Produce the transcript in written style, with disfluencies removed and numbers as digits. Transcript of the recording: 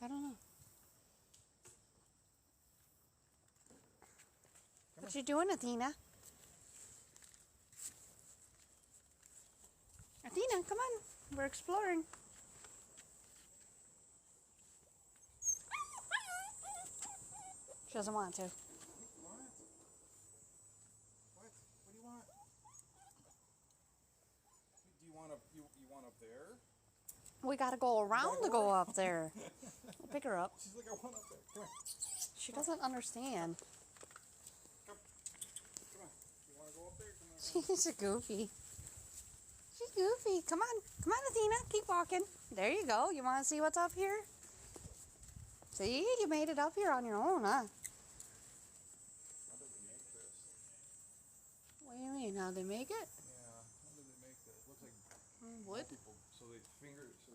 I don't know. What you doing, Athena? Athena, come on. We're exploring. She doesn't want to. What? What? What do you want? Do you want you want up there? We gotta go around to go up there. We'll pick her up. She's like, I want up there. Come here. She doesn't understand. Come. Come on. You want to go up there? Come on. She's goofy. She's goofy. Come on. Come on, Athena. Keep walking. There you go. You want to see what's up here? See? You made it up here on your own, huh? How did they make this? What do you mean? How'd they make it? Yeah. How did they make this? It looks like Wood? people. So they fingered. So